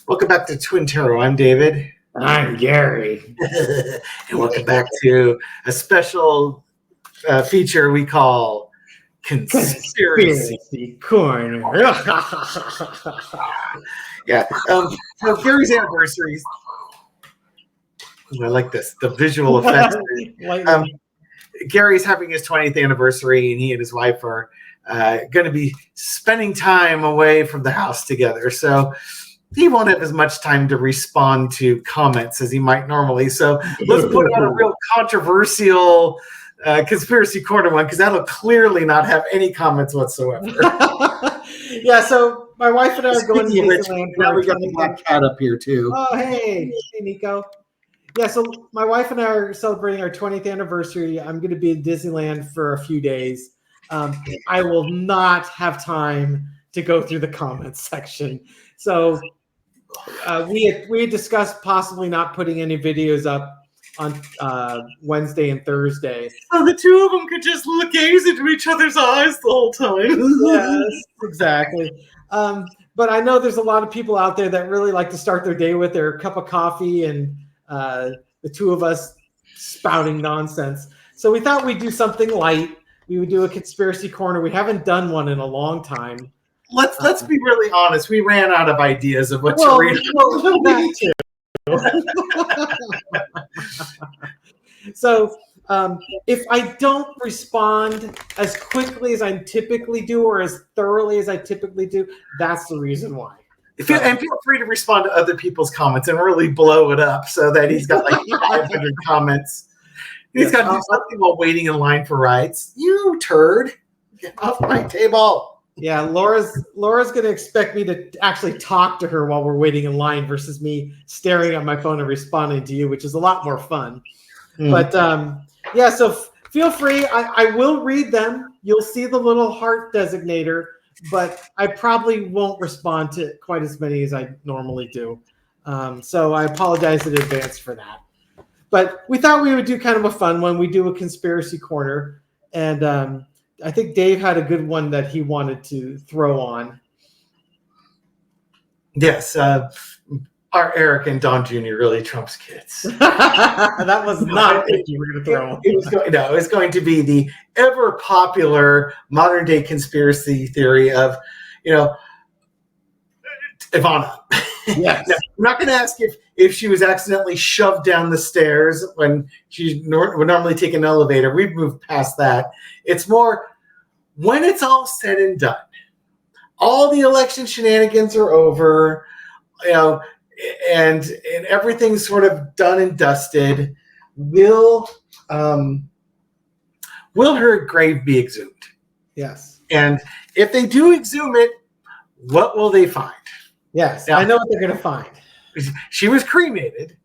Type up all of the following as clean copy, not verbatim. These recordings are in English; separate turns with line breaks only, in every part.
Welcome back to Twin Tarot. I'm David.
I'm Gary.
And welcome back to a special feature we call Conspiracy
Corner.
Yeah. So Gary's anniversary. I like this. The visual effects. Gary's having his 20th anniversary, and he and his wife are going to be spending time away from the house together. So he won't have as much time to respond to comments as he might normally. So let's put on a real controversial conspiracy corner one, because that'll clearly not have any comments whatsoever.
Yeah, so my wife and I are going to Disneyland.
Now we got the black cat up here too.
Oh, hey, Nico. Yeah, so my wife and I are celebrating our 20th anniversary. I'm going to be in Disneyland for a few days. I will not have time to go through the comments section. So we had discussed possibly not putting any videos up on Wednesday and Thursday.
So the two of them could just gaze into each other's eyes the whole time.
Yes, exactly. But I know there's a lot of people out there that really like to start their day with their cup of coffee and the two of us spouting nonsense. So we thought we'd do something light. We would do a conspiracy corner. We haven't done one in a long time.
Let's be really honest. We ran out of ideas of what to read.
So if I don't respond as quickly as I typically do or as thoroughly as I typically do, that's the reason why.
And feel free to respond to other people's comments and really blow it up so that he's got like 500 comments. He's got to do something while waiting in line for rides. You turd. Get off my table.
Yeah, Laura's going to expect me to actually talk to her while we're waiting in line versus me staring at my phone and responding to you, which is a lot more fun. But yeah, so feel free. I will read them. You'll see the little heart designator, but I probably won't respond to quite as many as I normally do. So I apologize in advance for that. But we thought we would do kind of a fun one. We do a conspiracy corner, and I think Dave had a good one that he wanted to throw on.
Yes, our Eric and Don Jr. really Trump's kids.
That was not what you were going to throw on.
It was going to be the ever popular modern day conspiracy theory of, Ivana.
Yes.
Now, I'm not going to ask if she was accidentally shoved down the stairs when she would normally take an elevator. We've moved past that. It's more when it's all said and done, all the election shenanigans are over, and everything's sort of done and dusted. Will her grave be exhumed?
Yes.
And if they do exhume it, what will they find?
Yes, now, I know what they're going to find.
She was cremated,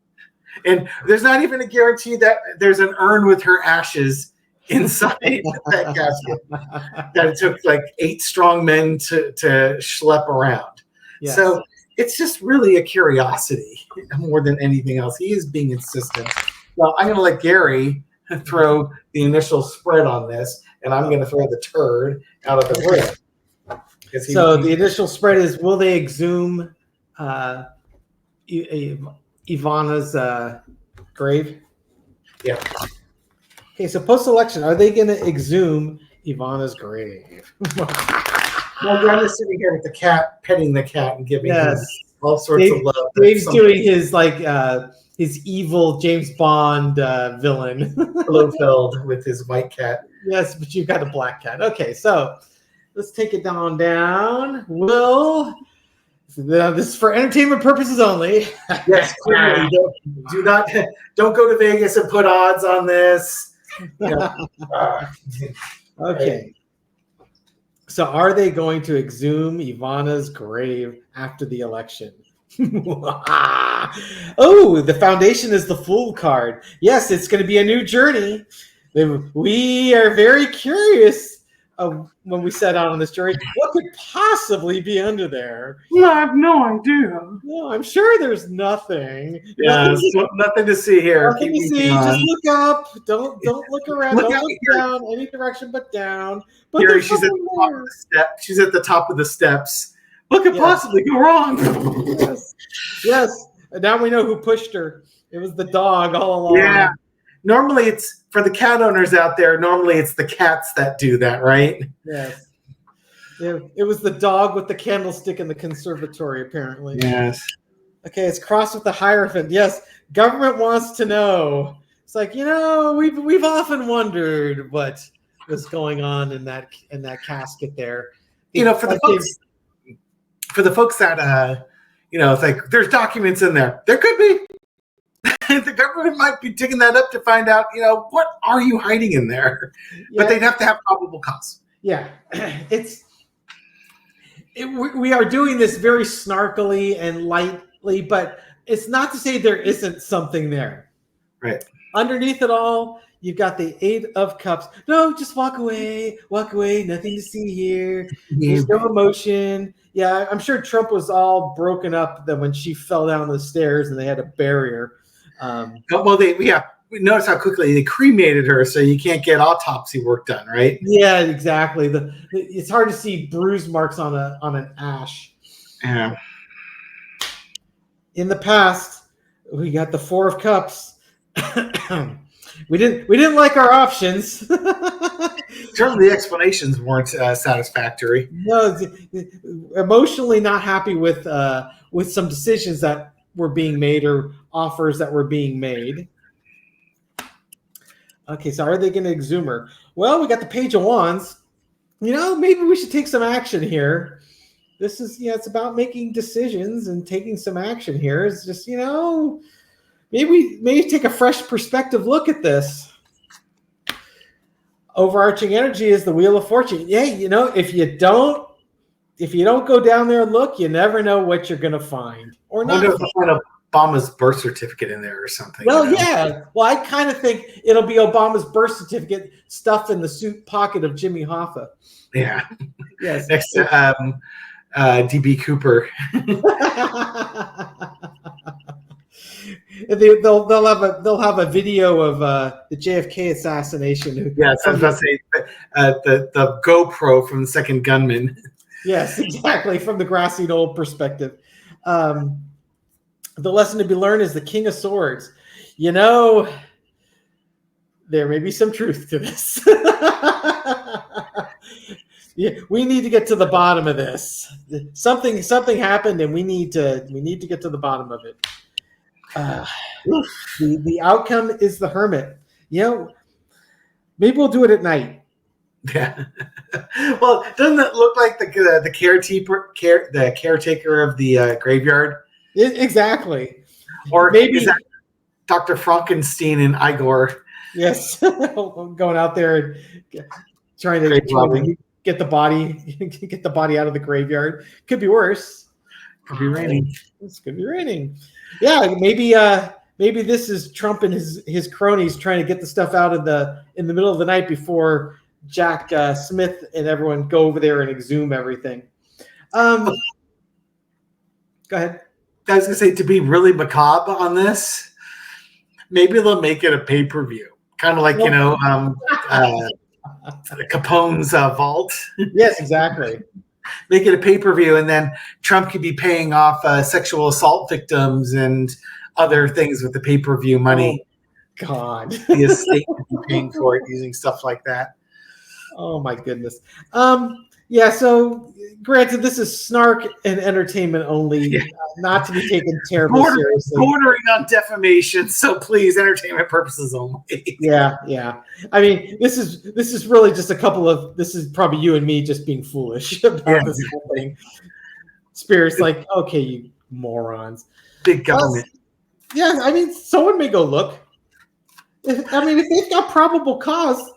and there's not even a guarantee that there's an urn with her ashes inside that casket that it took like 8 strong men to schlep around. Yes. So it's just really a curiosity more than anything else. He is being insistent. Well, I'm going to let Gary throw the initial spread on this, and I'm going to throw the turd out of the rim.
So the initial spread is: will they exhume Ivana's grave?
Yeah.
Okay, so post-election, are they going to exhume Ivana's grave?
Well, I'm just sitting here with the cat, petting the cat, and giving him all sorts of love.
Dave's doing his his evil James Bond villain,
Blofeld with his white cat.
Yes, but you've got a black cat. Okay, so let's take it down. This is for entertainment purposes only.
Yes, clearly. Don't go to Vegas and put odds on this.
Okay. So are they going to exhume Ivana's grave after the election? Oh, the foundation is the Fool card. Yes, it's going to be a new journey. We are very curious when we set out on this journey. What could possibly be under there?
Well, I have no idea.
No, I'm sure there's nothing.
Yeah, nothing to see here.
Nothing to see. Just look up. Don't look around. Don't look down any direction but down. But
here, she's at the top of the step. She's at the top of the steps. What could possibly go wrong?
Yes. Yes. And now we know who pushed her. It was the dog all along.
Yeah. Normally it's for the cat owners out there. Normally it's the cats that do that, right?
Yes. It was the dog with the candlestick in the conservatory, apparently.
Yes.
Okay, it's crossed with the Hierophant. Yes, government wants to know. It's like, we've often wondered what was going on in that casket there.
For the folks that it's like there's documents in there. There could be. The government might be digging that up to find out, what are you hiding in there? Yeah. But they'd have to have probable cause.
Yeah, we are doing this very snarkily and lightly, but it's not to say there isn't something there.
Right.
Underneath it all, you've got the Eight of Cups. No, just walk away, nothing to see here. There's no emotion. Yeah, I'm sure Trump was all broken up that when she fell down the stairs and they had to bury her.
We notice how quickly they cremated her, so you can't get autopsy work done, right?
Yeah, exactly. It's hard to see bruise marks on an ash.
Yeah.
In the past, we got the Four of Cups. we didn't like our options.
Certainly, the explanations weren't satisfactory.
No, emotionally not happy with some decisions that were being made or offers that were being made. Okay, so are they going to exhume her? Well, we got the Page of Wands. Maybe we should take some action here. This is, it's about making decisions and taking some action here. It's just, maybe take a fresh perspective look at this. Overarching energy is the Wheel of Fortune. Yeah, if you don't go down there and look, you never know what you're going to find or not.
Obama's birth certificate in there or something.
Well, yeah. Well, I kind of think it'll be Obama's birth certificate stuffed in the suit pocket of Jimmy Hoffa.
Yeah.
Yes.
Next to DB Cooper.
They'll have a video of the JFK assassination.
Yes, I was about to say the GoPro from the second gunman.
Yes, exactly, from the grassy knoll perspective. The lesson to be learned is the King of Swords. There may be some truth to this. Yeah, we need to get to the bottom of this. Something happened, and we need to get to the bottom of it. The outcome is the Hermit. Maybe we'll do it at night.
Yeah. Well, doesn't it look like the caretaker of the graveyard?
Exactly.
Or maybe is that Dr. Frankenstein and Igor?
Yes, going out there and trying to get the body out of the graveyard. Could be worse.
Could be raining.
This could be raining. Yeah, maybe this is Trump and his cronies trying to get the stuff out in the middle of the night before Jack Smith and everyone go over there and exhume everything. Go ahead.
I was going to say, to be really macabre on this, maybe they'll make it a pay-per-view. Kind of like, Capone's vault.
Yes, exactly.
Make it a pay-per-view, and then Trump could be paying off sexual assault victims and other things with the pay-per-view money.
Oh, God.
The estate could be paying for it using stuff like that.
Oh, my goodness. Yeah, so granted, this is snark and entertainment only, not to be taken terribly seriously.
Bordering on defamation, so please, entertainment purposes only.
Yeah. I mean, this is really just this is probably you and me just being foolish about this whole thing. Spirit's like, okay, you morons.
Big government.
Yeah, I mean, someone may go look. If they've got probable cause,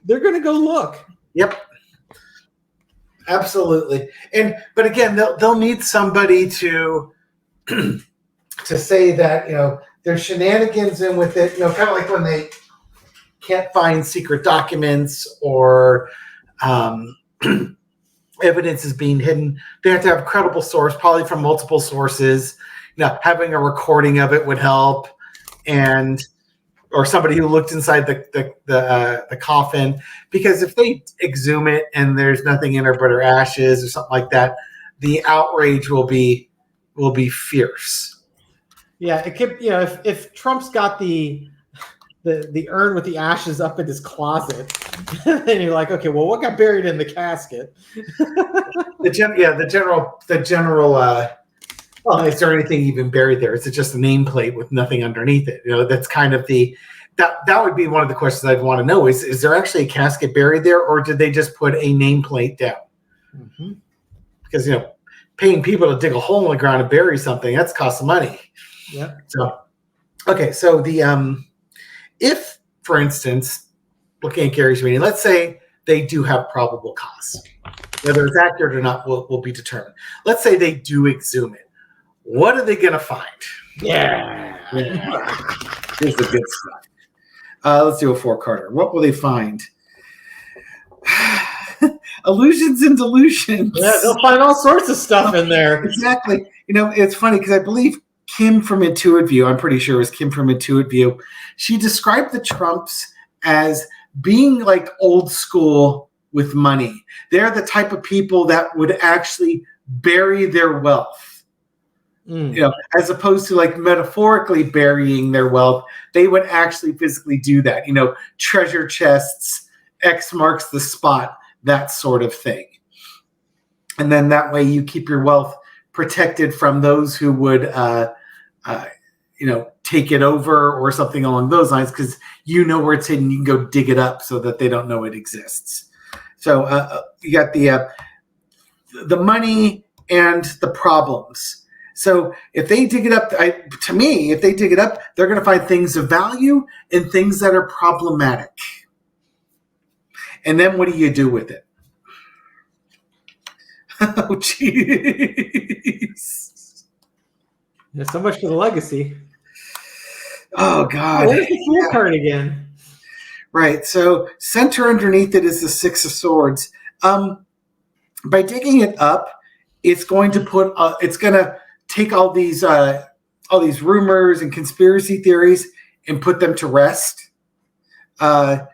they're going to go look.
Yep. Absolutely. But again, they'll need somebody to say that, there's shenanigans in with it, kind of like when they can't find secret documents or evidence is being hidden. They have to have a credible source, probably from multiple sources. Having a recording of it would help, or somebody who looked inside the coffin, because if they exhume it and there's nothing in her but her ashes or something like that, the outrage will be fierce.
Yeah, it could. If Trump's got the urn with the ashes up in his closet, then you're like, okay, well, what got buried in the casket?
The general. Well, is there anything even buried there? Is it just a nameplate with nothing underneath it? That's kind of that would be one of the questions I'd want to know. Is there actually a casket buried there, or did they just put a nameplate down?
Mm-hmm.
Because paying people to dig a hole in the ground and bury something, that's costs money.
Yeah.
So, okay, so if, for instance, looking at Gary's reading, let's say they do have probable cause. Whether it's accurate or not will be determined. Let's say they do exhume it. What are they going to find?
Yeah.
Here's the good stuff. Let's do a 4-carder. What will they find? Illusions and delusions.
Yeah, they'll find all sorts of stuff in there.
Exactly. It's funny because I believe Kim from Intuit View, I'm pretty sure it was Kim from Intuit View, she described the Trumps as being like old school with money. They're the type of people that would actually bury their wealth. As opposed to like metaphorically burying their wealth, they would actually physically do that. Treasure chests, X marks the spot, that sort of thing. And then that way you keep your wealth protected from those who would, take it over or something along those lines, because where it's hidden. You can go dig it up so that they don't know it exists. So you got the money and the problems. So if they dig it up, if they dig it up, they're going to find things of value and things that are problematic. And then what do you do with it? Oh, jeez.
Yeah, so much for the legacy.
Oh, God.
Where's the Fool card again?
Right. So center underneath it is the 6 of Swords. By digging it up, it's going to take all these rumors and conspiracy theories and put them to rest. I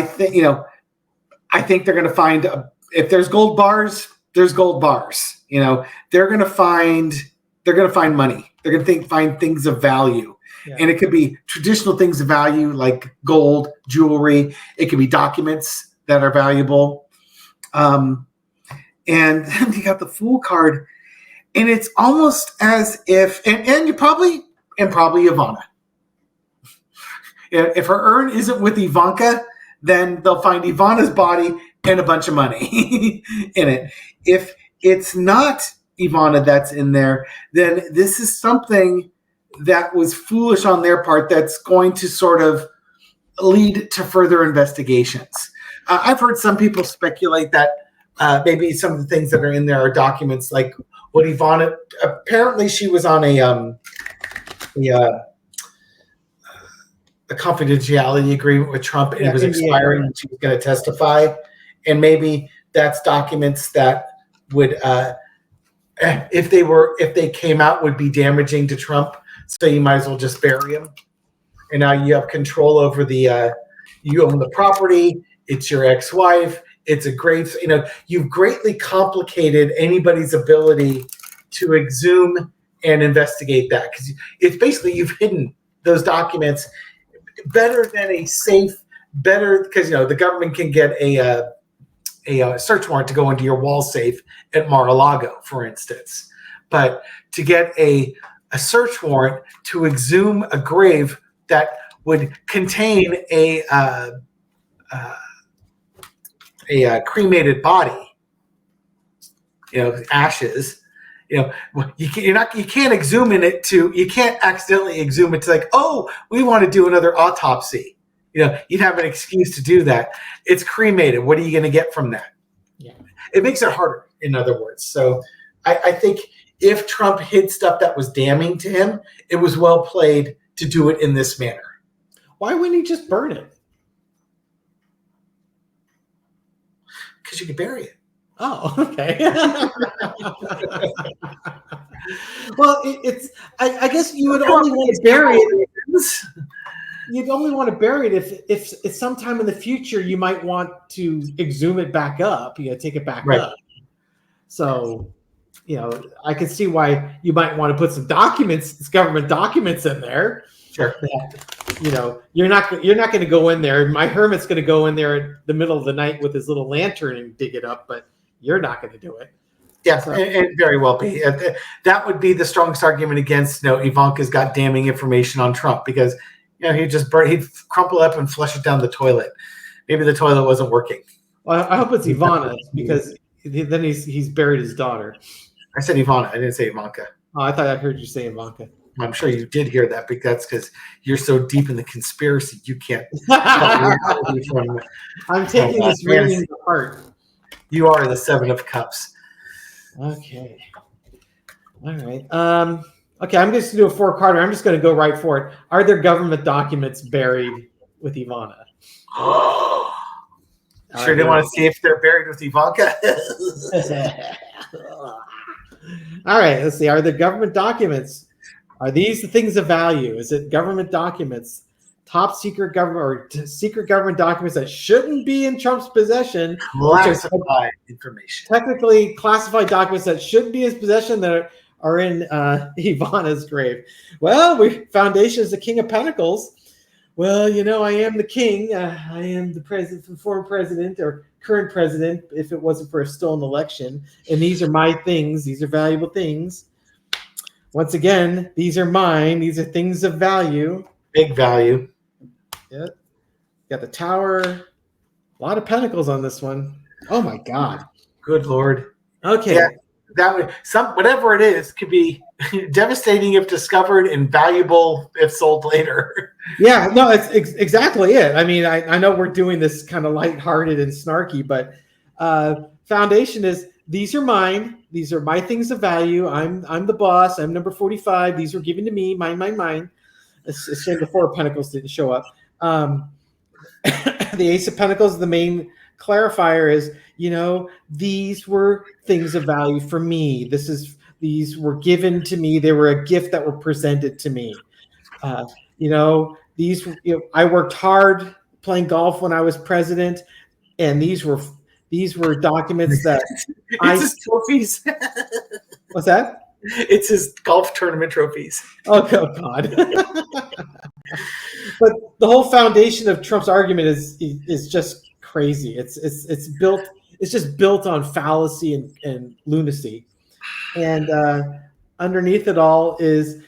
think they're going to find if there's gold bars, there's gold bars. They're going to find money. They're going to find things of value. Yeah. And it could be traditional things of value like gold, jewelry. It could be documents that are valuable. And then you got the Fool card. And it's almost as if, and you probably Ivana. If her urn isn't with Ivanka, then they'll find Ivana's body and a bunch of money in it. If it's not Ivana that's in there, then this is something that was foolish on their part that's going to sort of lead to further investigations. I've heard some people speculate that maybe some of the things that are in there are documents like what Ivana, apparently she was on a confidentiality agreement with Trump, and it was expiring and she was going to testify. And maybe that's documents that would, if they came out, would be damaging to Trump. So you might as well just bury them. And now you have control over you own the property. It's your ex-wife. It's a great, you've greatly complicated anybody's ability to exhume and investigate that, because it's basically you've hidden those documents better than a safe, because the government can get a search warrant to go into your wall safe at Mar-a-Lago, for instance, but to get a search warrant to exhume a grave that would contain a cremated body, ashes. You can't exhume in it you can't accidentally exhume it to like, oh, we want to do another autopsy. You'd have an excuse to do that. It's cremated. What are you going to get from that? Yeah, it makes it harder. In other words, so I think if Trump hid stuff that was damning to him, it was well played to do it in this manner.
Why wouldn't he just burn it?
Because you could bury it.
Oh, okay. Well, I guess you would only want to bury it. You'd only want to bury it if sometime in the future you might want to exhume it back up. You got to take it back up. So I can see why you might want to put some government documents in there.
Sure.
That, you're not going to go in there. My hermit's going to go in there in the middle of the night with his little lantern and dig it up, but you're not going to do it.
Yeah, so, and very well be. That would be the strongest argument against, Ivanka's got damning information on Trump, because, he'd crumple up and flush it down the toilet. Maybe the toilet wasn't working.
Well, I hope it's Ivana, because then he's buried his daughter.
I said Ivana. I didn't say Ivanka.
Oh, I thought I heard you say Ivanka.
I'm sure you did hear that, but that's because you're so deep in the conspiracy you can't.
I'm taking this reading to heart.
You are the Seven of Cups.
Okay. All right. Okay, I'm just going to do a four-parter. I'm just going to go right for it. Are there government documents buried with Ivana?
Sure didn't want to see if they're buried with Ivanka.
All right, let's see. Are there government documents? Are these the things of value? Is it government documents? Top secret government or secret government documents that shouldn't be in Trump's possession.
Classified information.
Technically classified documents that shouldn't be in his possession that are in Ivana's grave. Well, Foundation is the King of Pentacles. Well, I am the king. I am the president, the former president or current president, if it wasn't for a stolen election. And these are my things. These are valuable things. Once again, these are mine. These are things of value.
Big value.
Yep. Got the Tower. A lot of pentacles on this one. Oh my God.
Good Lord.
Okay.
Yeah, that would whatever it is could be devastating if discovered and valuable if sold later.
Yeah, no, it's exactly it. I mean, I know we're doing this kind of lighthearted and snarky, but Foundation is these are mine. These are my things of value. I'm the boss. I'm number 45. These were given to me. Mine. It's a shame the Four of Pentacles didn't show up. The Ace of Pentacles, the main clarifier is, these were things of value for me. These were given to me. They were a gift that were presented to me. I worked hard playing golf when I was president, and these were documents that
his trophies.
What's that?
It's his golf tournament trophies.
Oh God. But the whole foundation of Trump's argument is just crazy. It's just built on fallacy and lunacy. And underneath it all is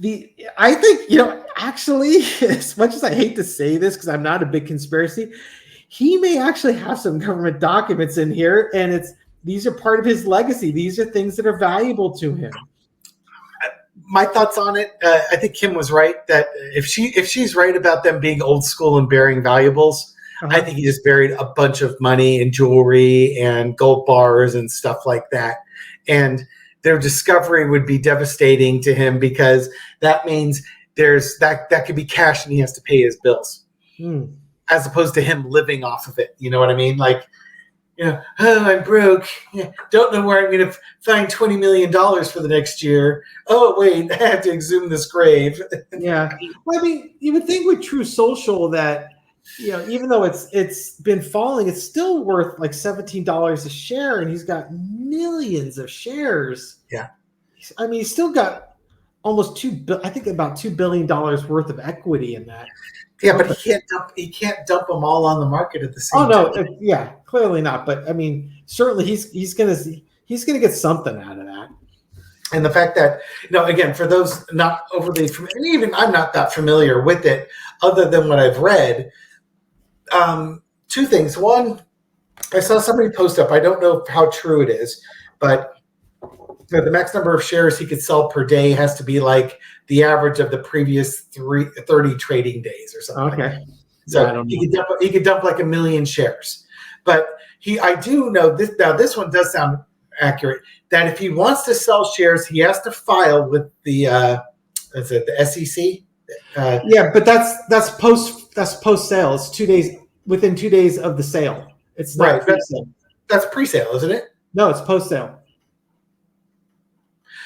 I think, actually, as much as I hate to say this because I'm not a big conspiracy, he may actually have some government documents in here, and these are part of his legacy. These are things that are valuable to him.
My thoughts on it, I think Kim was right that if she's right about them being old school and burying valuables, I think he just buried a bunch of money and jewelry and gold bars and stuff like that. And their discovery would be devastating to him because that means that could be cash and he has to pay his bills, as opposed to him living off of it. You know what I mean? Like, I'm broke. Don't know where I'm going to find $20 million for the next year. Oh, wait, I have to exhume this grave.
Yeah. Well, I mean, you would think with True Social that, even though it's been falling, it's still worth like $17 a share, and he's got millions of shares.
Yeah.
I mean, he's still got almost about $2 billion worth of equity in that.
Yeah, but he can't dump them all on the market at the same time.
Oh no, yeah, clearly not. But I mean, certainly he's gonna get something out of that.
And the fact that, again, for those not overly familiar, and even I'm not that familiar with it, other than what I've read, two things. One, I saw somebody post up. I don't know how true it is, but the max number of shares he could sell per day has to be like the average of the previous 30 trading days or something.
Okay.
Like that. So he could dump like 1 million shares. But I do know this. Now this one does sound accurate. That if he wants to sell shares, he has to file with the the SEC.
Yeah, but that's post sale. It's 2 days within 2 days of the sale. It's not
right.
pre-sale.
That's pre-sale, isn't it?
No, it's post sale.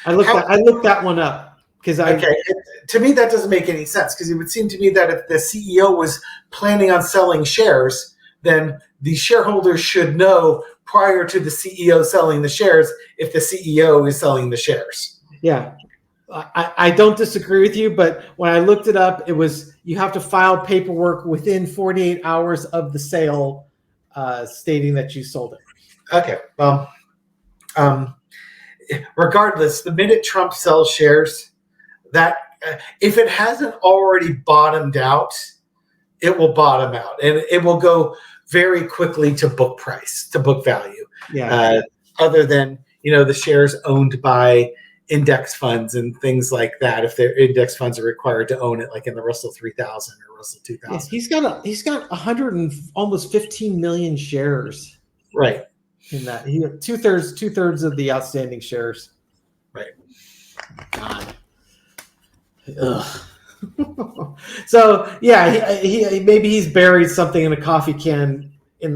I looked that one up because
to me that doesn't make any sense, because it would seem to me that if the CEO was planning on selling shares, then the shareholders should know prior to the CEO selling the shares if the CEO is selling the shares.
Yeah. I don't disagree with you, but when I looked it up, it was you have to file paperwork within 48 hours of the sale stating that you sold it.
Okay. Well, regardless, the minute Trump sells shares, that if it hasn't already bottomed out, it will bottom out, and it will go very quickly to book price, to book value.
Yeah.
Other than the shares owned by index funds and things like that, if their index funds are required to own it, like in the Russell 3000 or Russell 2000.
Yeah, he's got 100 and almost 15 million shares.
Right.
In that, he two-thirds of the outstanding shares.
Right.
God. Ugh. So yeah, he maybe he's buried something in a coffee can in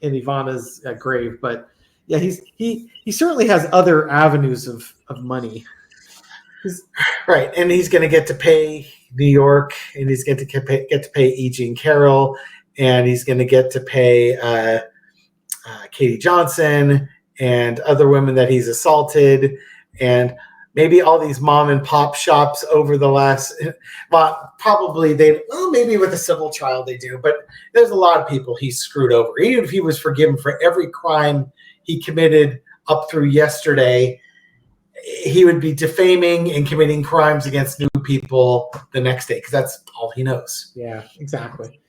Ivana's grave, but yeah, he certainly has other avenues of money.
Right, and he's going to get to pay New York, and he's going to get to pay E. Jean Carroll, and he's going to get to pay Katie Johnson and other women that he's assaulted, and maybe all these mom and pop shops over the last, well, probably maybe with a civil trial they do, but there's a lot of people he's screwed over. Even if he was forgiven for every crime he committed up through yesterday, he would be defaming and committing crimes against new people the next day because that's all he knows.
Yeah, exactly.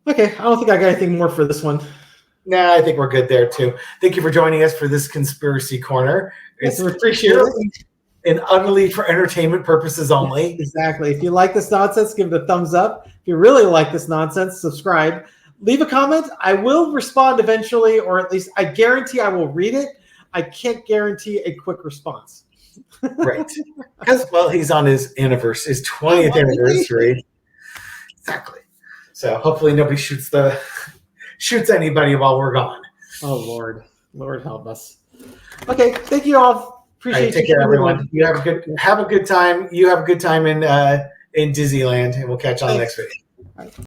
Okay, I don't think I got anything more for this one.
Nah, I think we're good there too. Thank you for joining us for this Conspiracy Corner.
Yes, we appreciate it.
And utterly for entertainment purposes only.
Exactly. If you like this nonsense, give it a thumbs up. If you really like this nonsense, subscribe. Leave a comment. I will respond eventually, or at least I guarantee I will read it. I can't guarantee a quick response.
Right. Because, well, he's on his 20th anniversary. Exactly. So hopefully nobody shoots anybody while we're gone.
Oh, Lord. Lord help us. Okay. Thank you all. Appreciate
you. Take care, everyone. You have a good time. You have a good time in Disneyland, and we'll catch you on the next video.